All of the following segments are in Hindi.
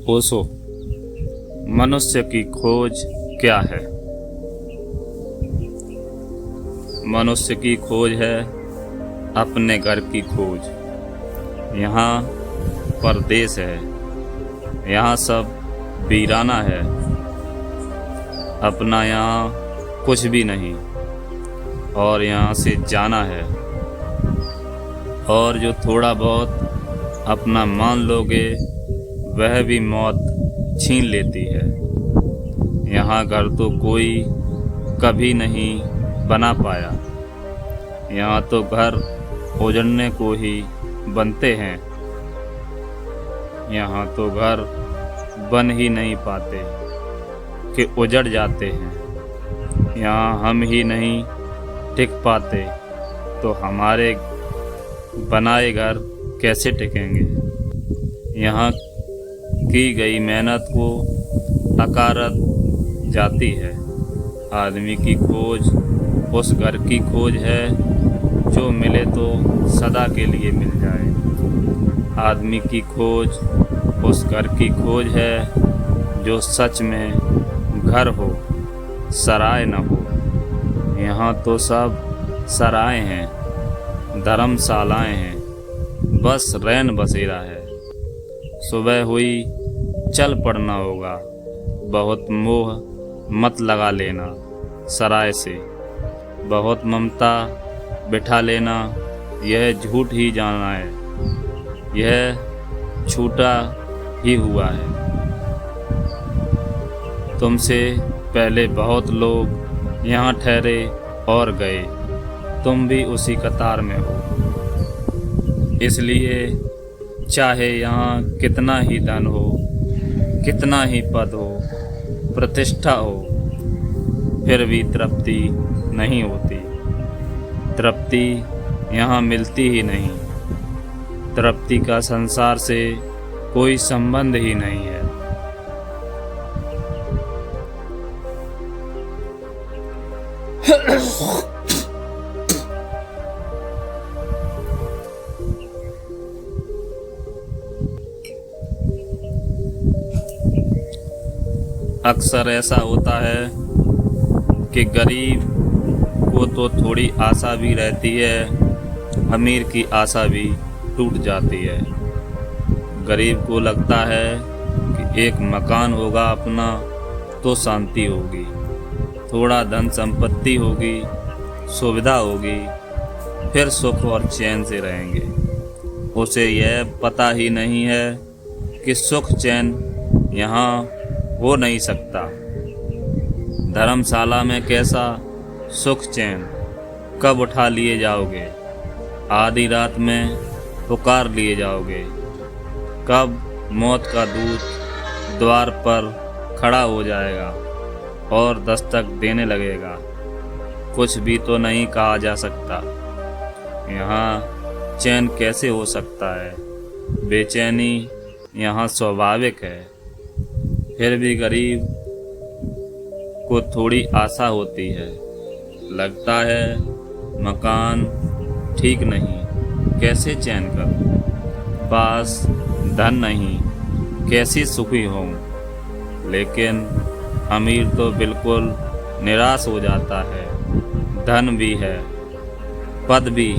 ओशो। मनुष्य की खोज क्या है? मनुष्य की खोज है अपने घर की खोज। यहाँ परदेश है, यहाँ सब वीराना है। अपना यहाँ कुछ भी नहीं और यहाँ से जाना है। और जो थोड़ा बहुत अपना मान लोगे वह भी मौत छीन लेती है। यहाँ घर तो कोई कभी नहीं बना पाया। यहाँ तो घर उजड़ने को ही बनते हैं। यहाँ तो घर बन ही नहीं पाते कि उजड़ जाते हैं। यहाँ हम ही नहीं टिक पाते तो हमारे बनाए घर कैसे टिकेंगे? यहाँ की गई मेहनत को अकारत जाती है। आदमी की खोज उस घर की खोज है जो मिले तो सदा के लिए मिल जाए। आदमी की खोज उस घर की खोज है जो सच में घर हो, सराय न हो। यहाँ तो सब सराय हैं, धर्मशालाएं हैं, बस रैन बसेरा है। सुबह हुई चल पड़ना होगा, बहुत मोह मत लगा लेना सराय से। बहुत ममता बिठा लेना यह झूठ ही जाना है, यह छूटा ही हुआ है। तुमसे पहले बहुत लोग यहाँ ठहरे और गए, तुम भी उसी कतार में हो। इसलिए चाहे यहाँ कितना ही धन हो, कितना ही पद हो, प्रतिष्ठा हो, फिर भी तृप्ति नहीं होती। तृप्ति यहाँ मिलती ही नहीं। तृप्ति का संसार से कोई संबंध ही नहीं है। अक्सर ऐसा होता है कि गरीब को तो थोड़ी आशा भी रहती है, अमीर की आशा भी टूट जाती है। गरीब को लगता है कि एक मकान होगा अपना तो शांति होगी, थोड़ा धन संपत्ति होगी, सुविधा होगी, फिर सुख और चैन से रहेंगे। उसे यह पता ही नहीं है कि सुख चैन यहाँ हो नहीं सकता। धर्मशाला में कैसा सुख चैन कब उठा लिए जाओगे? आधी रात में पुकार लिए जाओगे। कब मौत का दूत द्वार पर खड़ा हो जाएगा और दस्तक देने लगेगा? कुछ भी तो नहीं कहा जा सकता। यहाँ चैन कैसे हो सकता है? बेचैनी यहाँ स्वाभाविक है। फिर भी गरीब को थोड़ी आशा होती है। लगता है मकान ठीक नहीं, कैसे चैन करूं? पास धन नहीं, कैसी सुखी हूँ? लेकिन अमीर तो बिल्कुल निराश हो जाता है। धन भी है, पद भी,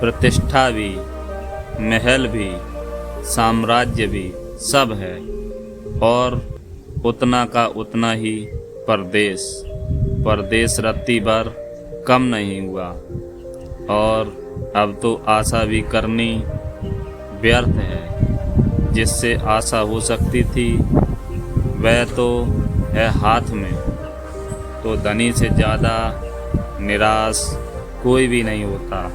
प्रतिष्ठा भी, महल भी, साम्राज्य भी, सब है और उतना का उतना ही परदेश रत्ती भर कम नहीं हुआ। और अब तो आशा भी करनी व्यर्थ है। जिससे आशा हो सकती थी वह तो है हाथ में। तो धनी से ज़्यादा निराश कोई भी नहीं होता।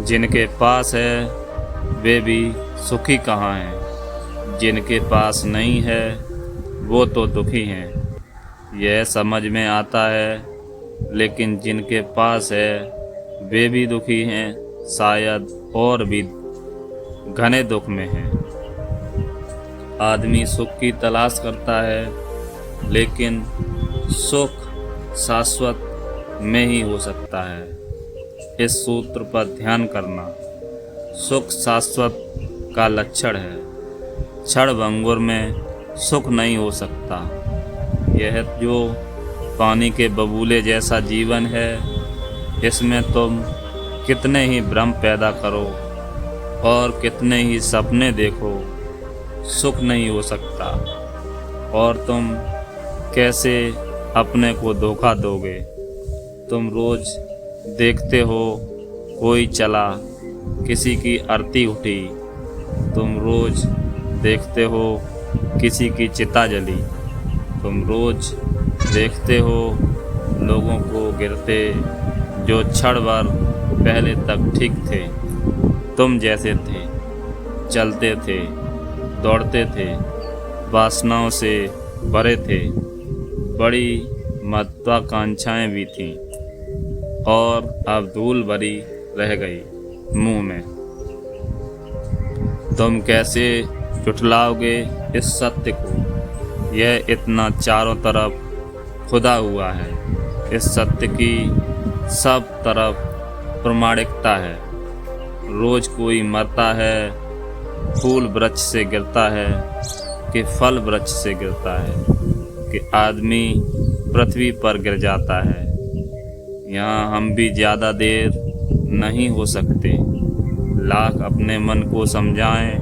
जिनके पास है वे भी सुखी कहाँ हैं? जिनके पास नहीं है वो तो दुखी हैं। यह समझ में आता है। लेकिन जिनके पास है वे भी दुखी हैं, शायद और भी घने दुख में हैं। आदमी सुख की तलाश करता है, लेकिन सुख शाश्वत में ही हो सकता है। इस सूत्र पर ध्यान करना। सुख शाश्वत का लक्षण है। क्षण भंगुर में सुख नहीं हो सकता। यह जो पानी के बबूले जैसा जीवन है, इसमें तुम कितने ही भ्रम पैदा करो और कितने ही सपने देखो, सुख नहीं हो सकता। और तुम कैसे अपने को धोखा दोगे? तुम रोज देखते हो कोई चला, किसी की आरती उठी, तुम रोज देखते हो किसी की चिता जली, तुम रोज देखते हो लोगों को गिरते जो क्षण भर पहले तक ठीक थे, तुम जैसे थे, चलते थे, दौड़ते थे, वासनाओं से भरे थे, बड़ी महत्वाकांक्षाएं भी थीं और अब धूल भरी रह गई मुंह में। तुम कैसे झुठलाओगे इस सत्य को? यह इतना चारों तरफ खुदा हुआ है। इस सत्य की सब तरफ प्रामाणिकता है। रोज कोई मरता है, फूल वृक्ष से गिरता है कि फल वृक्ष से गिरता है कि आदमी पृथ्वी पर गिर जाता है। यहाँ हम भी ज़्यादा देर नहीं हो सकते। लाख अपने मन को समझाएं,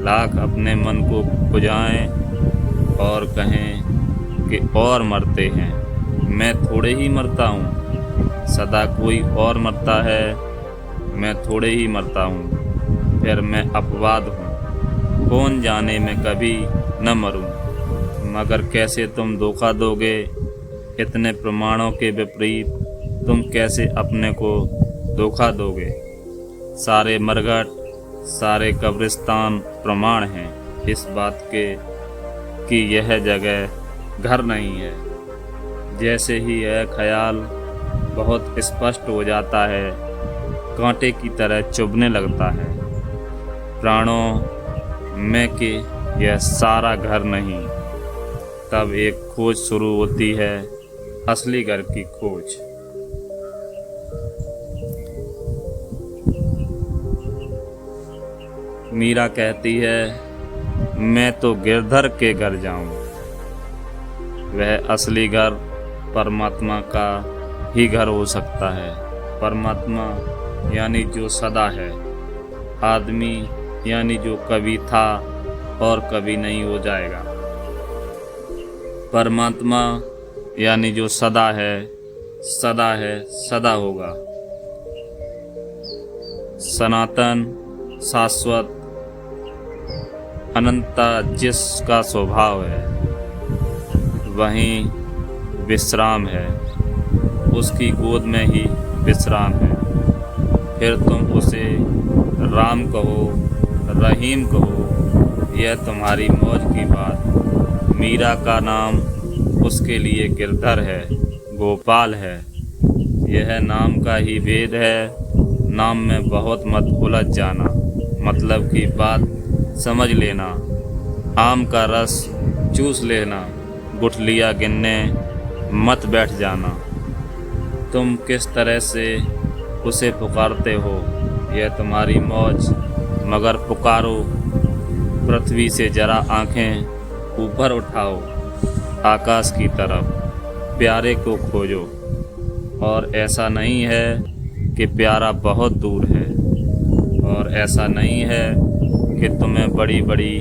लाख अपने मन को बुझाएं और कहें कि और मरते हैं, मैं थोड़े ही मरता हूँ। सदा कोई और मरता है, मैं थोड़े ही मरता हूँ। फिर मैं अपवाद हूँ, कौन जाने मैं कभी न मरूँ। मगर कैसे तुम धोखा दोगे? इतने प्रमाणों के विपरीत तुम कैसे अपने को धोखा दोगे? सारे मरघट, सारे कब्रिस्तान प्रमाण हैं इस बात के कि यह जगह घर नहीं है। जैसे ही यह ख्याल बहुत स्पष्ट हो जाता है, कांटे की तरह चुभने लगता है प्राणों में कि यह सारा घर नहीं। तब एक खोज शुरू होती है, असली घर की खोज। मीरा कहती है, मैं तो गिरधर के घर जाऊं। वह असली घर परमात्मा का ही घर हो सकता है। परमात्मा यानी जो सदा है, आदमी यानी जो कभी था और कभी नहीं हो जाएगा। परमात्मा यानी जो सदा है, सदा है, सदा होगा। सनातन, शाश्वत, अनंता जिसका स्वभाव है, वहीं विश्राम है, उसकी गोद में ही विश्राम है। फिर तुम उसे राम कहो, रहीम कहो, यह तुम्हारी मौज की बात। मीरा का नाम उसके लिए गिरधर है, गोपाल है। यह नाम का ही भेद है। नाम में बहुत मत उलझ जाना, मतलब की बात समझ लेना। आम का रस चूस लेना, गुठलियाँ गिनने मत बैठ जाना। तुम किस तरह से उसे पुकारते हो यह तुम्हारी मौज, मगर पुकारो। पृथ्वी से जरा आंखें ऊपर उठाओ, आकाश की तरफ, प्यारे को खोजो। और ऐसा नहीं है कि प्यारा बहुत दूर है, और ऐसा नहीं है कि तुम्हें बड़ी बड़ी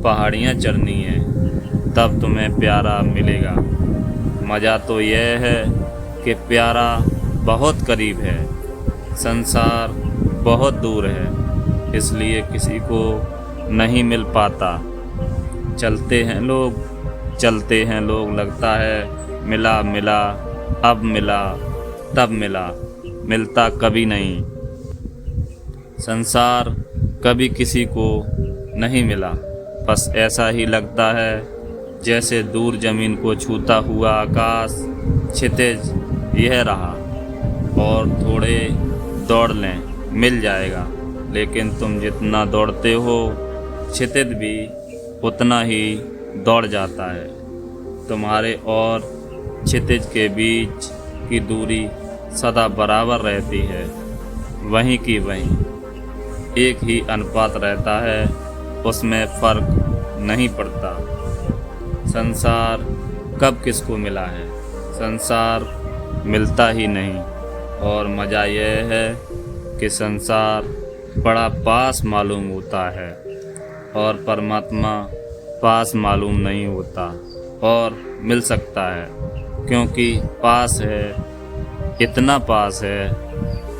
पहाड़ियाँ चढ़नी हैं तब तुम्हें प्यारा मिलेगा। मज़ा तो यह है कि प्यारा बहुत करीब है, संसार बहुत दूर है, इसलिए किसी को नहीं मिल पाता। चलते हैं लोग, लगता है मिला मिला, अब मिला तब मिला, मिलता कभी नहीं। संसार कभी किसी को नहीं मिला, बस ऐसा ही लगता है जैसे दूर ज़मीन को छूता हुआ आकाश क्षितिज यह रहा। और थोड़े दौड़ लें, मिल जाएगा। लेकिन तुम जितना दौड़ते हो, क्षितिज भी उतना ही दौड़ जाता है। तुम्हारे और क्षितिज के बीच की दूरी सदा बराबर रहती है, वहीं की वहीं, एक ही अनुपात रहता है, उसमें फ़र्क नहीं पड़ता। संसार कब किसको मिला है? संसार मिलता ही नहीं। और मज़ा यह है कि संसार बड़ा पास मालूम होता है और परमात्मा पास मालूम नहीं होता और मिल सकता है, क्योंकि पास है, इतना पास है,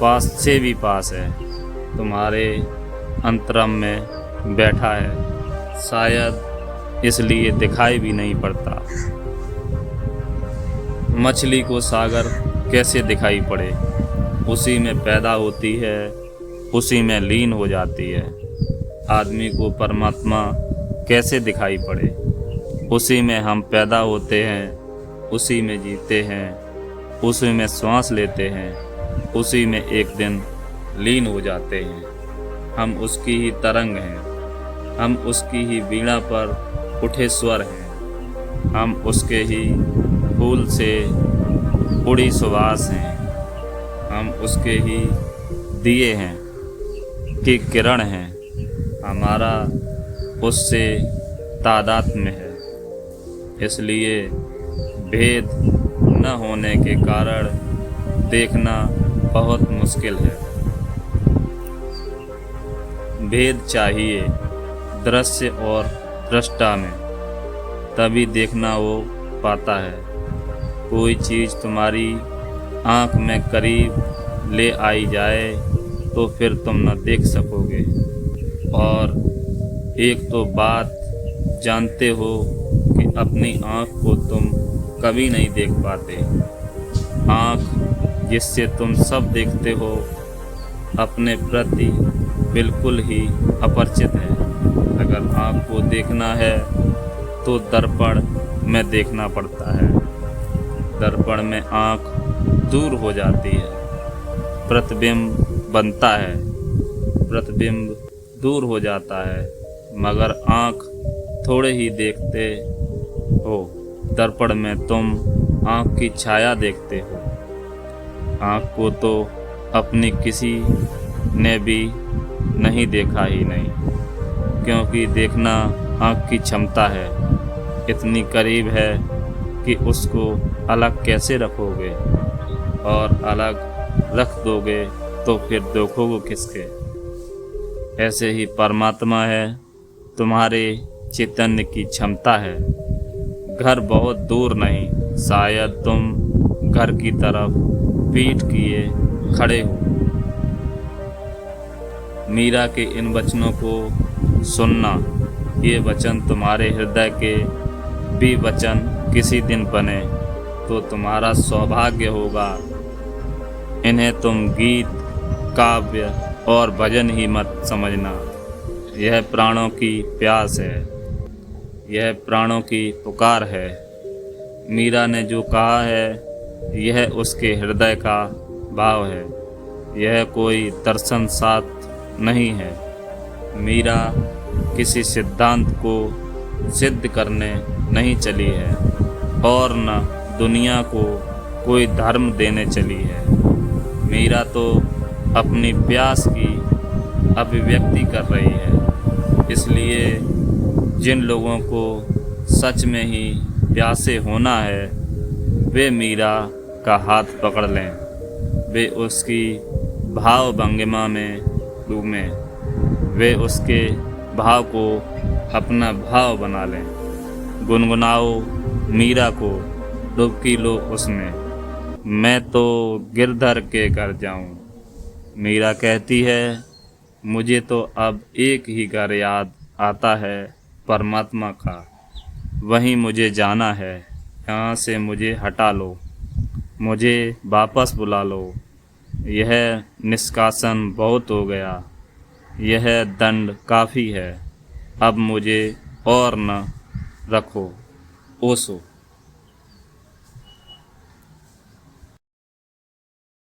पास से भी पास है, तुम्हारे अंतरम में बैठा है, शायद इसलिए दिखाई भी नहीं पड़ता। मछली को सागर कैसे दिखाई पड़े? उसी में पैदा होती है, उसी में लीन हो जाती है। आदमी को परमात्मा कैसे दिखाई पड़े? उसी में हम पैदा होते हैं, उसी में जीते हैं, उसी में श्वास लेते हैं, उसी में एक दिन लीन हो जाते हैं। हम उसकी ही तरंग हैं, हम उसकी ही वीणा पर उठे स्वर हैं, हम उसके ही फूल से उड़ी सुवास हैं, हम उसके ही दिए हैं कि किरण हैं। हमारा उससे तादात्म्य है, इसलिए भेद न होने के कारण देखना बहुत मुश्किल है। भेद चाहिए दृश्य और दृष्टा में, तभी देखना वो पाता है। कोई चीज़ तुम्हारी आँख में करीब ले आई जाए तो फिर तुम न देख सकोगे। और एक तो बात जानते हो कि अपनी आँख को तुम कभी नहीं देख पाते। आँख जिससे तुम सब देखते हो अपने प्रति बिल्कुल ही अपरिचित है। अगर आँख को देखना है तो दर्पण में देखना पड़ता है। दर्पण में आँख दूर हो जाती है, प्रतिबिंब बनता है, प्रतिबिंब दूर हो जाता है, मगर आँख थोड़े ही देखते हो। दर्पण में तुम आँख की छाया देखते हो। आँख को तो अपनी किसी ने भी नहीं देखा ही नहीं, क्योंकि देखना आँख की क्षमता है, इतनी करीब है कि उसको अलग कैसे रखोगे, और अलग रख दोगे तो फिर देखोगे किसके। ऐसे ही परमात्मा है, तुम्हारे चैतन्य की क्षमता है। घर बहुत दूर नहीं, शायद तुम घर की तरफ पीठ किए खड़े हो। मीरा के इन वचनों को सुनना, ये वचन तुम्हारे हृदय के भी वचन किसी दिन बने तो तुम्हारा सौभाग्य होगा। इन्हें तुम गीत, काव्य और भजन ही मत समझना। यह प्राणों की प्यास है, यह प्राणों की पुकार है। मीरा ने जो कहा है यह उसके हृदय का भाव है, यह कोई दर्शन शास्त्र नहीं है। मीरा किसी सिद्धांत को सिद्ध करने नहीं चली है और न दुनिया को कोई धर्म देने चली है। मीरा तो अपनी प्यास की अभिव्यक्ति कर रही है। इसलिए जिन लोगों को सच में ही प्यासे होना है वे मीरा का हाथ पकड़ लें, वे उसकी भाव भंगिमा में डूबें, वे उसके भाव को अपना भाव बना लें। गुनगुनाओ मीरा को, डुबकी लो उसमें। मैं तो गिरधर के घर जाऊं। मीरा कहती है, मुझे तो अब एक ही घर याद आता है, परमात्मा का। वहीं मुझे जाना है, यहाँ से मुझे हटा लो, मुझे वापस बुला लो। यह निष्कासन बहुत हो गया, यह दंड काफ़ी है, अब मुझे और न रखो। ओशो।